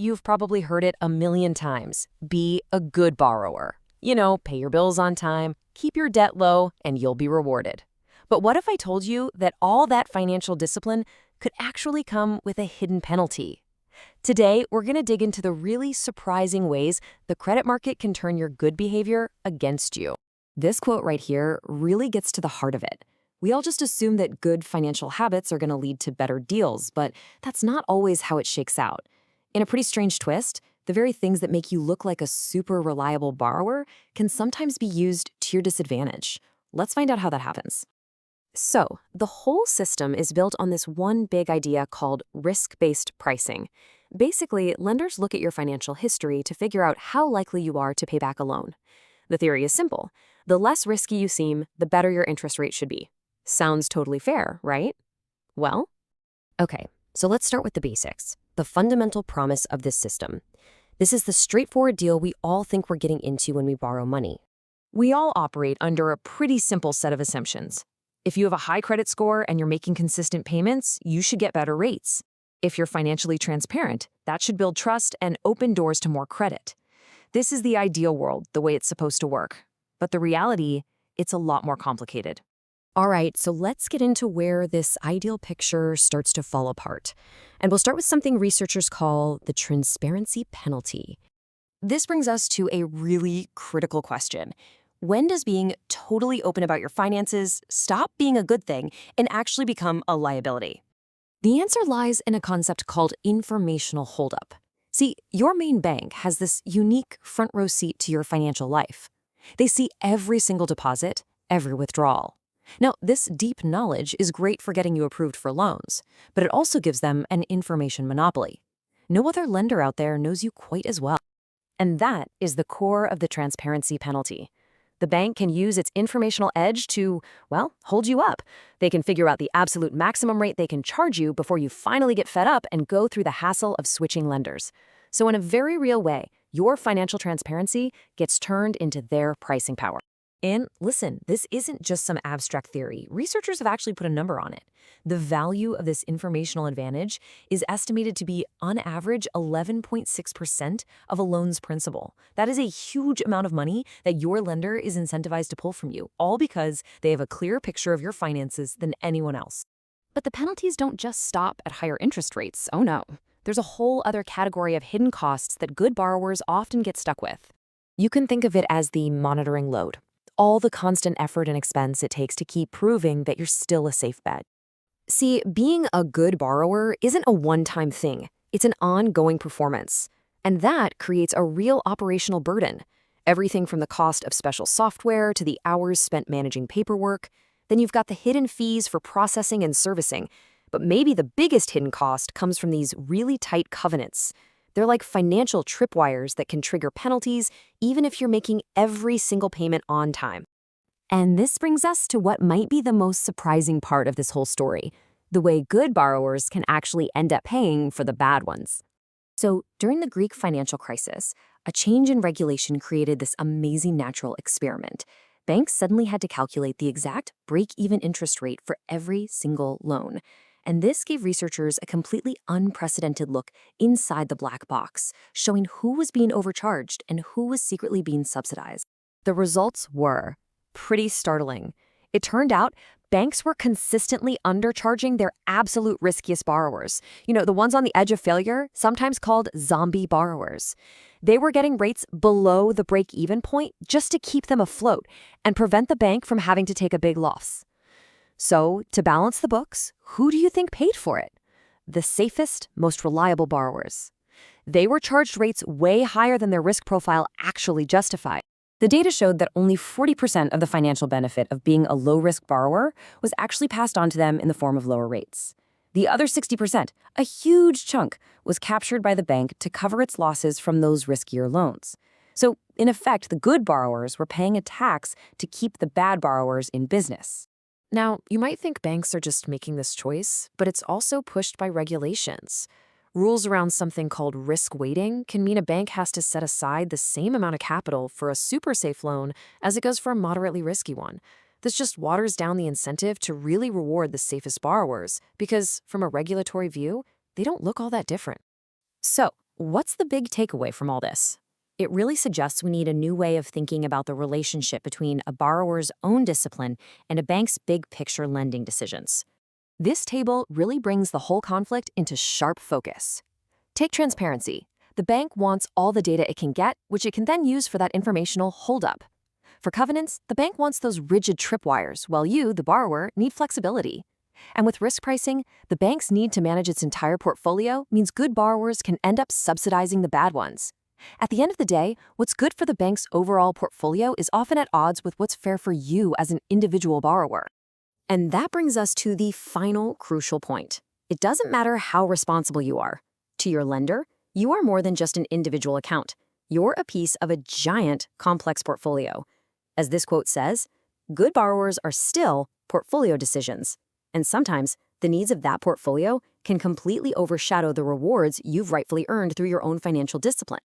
you've probably heard it a million times. Be a good borrower. Pay your bills on time, keep your debt low, and you'll be rewarded. But what if I told you that all that financial discipline could actually come with a hidden penalty? Today, we're going to dig into the really surprising ways the credit market can turn your good behavior against you. This quote right here really gets to the heart of it. We all just assume that good financial habits are going to lead to better deals, but that's not always how it shakes out. In a pretty strange twist, the very things that make you look like a super reliable borrower can sometimes be used to your disadvantage. Let's find out how that happens. So, the whole system is built on this one big idea called risk-based pricing. Basically, lenders look at your financial history to figure out how likely you are to pay back a loan. The theory is simple. The less risky you seem, the better your interest rate should be. Sounds totally fair, right? Well, okay, so let's start with the basics, the fundamental promise of this system. This is the straightforward deal we all think we're getting into when we borrow money. We all operate under a pretty simple set of assumptions. If you have a high credit score and you're making consistent payments, you should get better rates. If you're financially transparent, that should build trust and open doors to more credit. This is the ideal world, the way it's supposed to work. But the reality, it's a lot more complicated. All right, so let's get into where this ideal picture starts to fall apart. And we'll start with something researchers call the transparency penalty. This brings us to a really critical question. When does being totally open about your finances stop being a good thing and actually become a liability? The answer lies in a concept called informational holdup. See, your main bank has this unique front row seat to your financial life. They see every single deposit, every withdrawal. Now, this deep knowledge is great for getting you approved for loans, but it also gives them an information monopoly. No other lender out there knows you quite as well. And that is the core of the transparency penalty. The bank can use its informational edge to, well, hold you up. They can figure out the absolute maximum rate they can charge you before you finally get fed up and go through the hassle of switching lenders. So in a very real way, your financial transparency gets turned into their pricing power. And listen, this isn't just some abstract theory. Researchers have actually put a number on it. The value of this informational advantage is estimated to be, on average, 11.6% of a loan's principal. That is a huge amount of money that your lender is incentivized to pull from you, all because they have a clearer picture of your finances than anyone else. But the penalties don't just stop at higher interest rates. Oh no. There's a whole other category of hidden costs that good borrowers often get stuck with. You can think of it as the monitoring load. All the constant effort and expense it takes to keep proving that you're still a safe bet. See, being a good borrower isn't a one-time thing. It's an ongoing performance. And that creates a real operational burden. Everything from the cost of special software to the hours spent managing paperwork. Then you've got the hidden fees for processing and servicing. But maybe the biggest hidden cost comes from these really tight covenants. They're like financial tripwires that can trigger penalties even if you're making every single payment on time. And this brings us to what might be the most surprising part of this whole story, the way good borrowers can actually end up paying for the bad ones. So, during the Greek financial crisis, a change in regulation created this amazing natural experiment. Banks suddenly had to calculate the exact break-even interest rate for every single loan. And this gave researchers a completely unprecedented look inside the black box, showing who was being overcharged and who was secretly being subsidized. The results were pretty startling. It turned out banks were consistently undercharging their absolute riskiest borrowers. The ones on the edge of failure, sometimes called zombie borrowers. They were getting rates below the break-even point just to keep them afloat and prevent the bank from having to take a big loss. So, to balance the books, who do you think paid for it? The safest, most reliable borrowers. They were charged rates way higher than their risk profile actually justified. The data showed that only 40% of the financial benefit of being a low-risk borrower was actually passed on to them in the form of lower rates. The other 60%, a huge chunk, was captured by the bank to cover its losses from those riskier loans. So, in effect, the good borrowers were paying a tax to keep the bad borrowers in business. Now, you might think banks are just making this choice, but it's also pushed by regulations. Rules around something called risk weighting can mean a bank has to set aside the same amount of capital for a super safe loan as it does for a moderately risky one. This just waters down the incentive to really reward the safest borrowers because, from a regulatory view, they don't look all that different. So, What's the big takeaway from all this? It really suggests we need a new way of thinking about the relationship between a borrower's own discipline and a bank's big picture lending decisions. This table really brings the whole conflict into sharp focus. Take transparency. The bank wants all the data it can get, which it can then use for that informational holdup. For covenants, the bank wants those rigid tripwires, while you, the borrower, need flexibility. And with risk pricing, the bank's need to manage its entire portfolio means good borrowers can end up subsidizing the bad ones. At the end of the day, what's good for the bank's overall portfolio is often at odds with what's fair for you as an individual borrower. And that brings us to the final crucial point. It doesn't matter how responsible you are. To your lender, you are more than just an individual account. You're a piece of a giant, complex portfolio. As this quote says, good borrowers are still portfolio decisions. And sometimes, the needs of that portfolio can completely overshadow the rewards you've rightfully earned through your own financial discipline.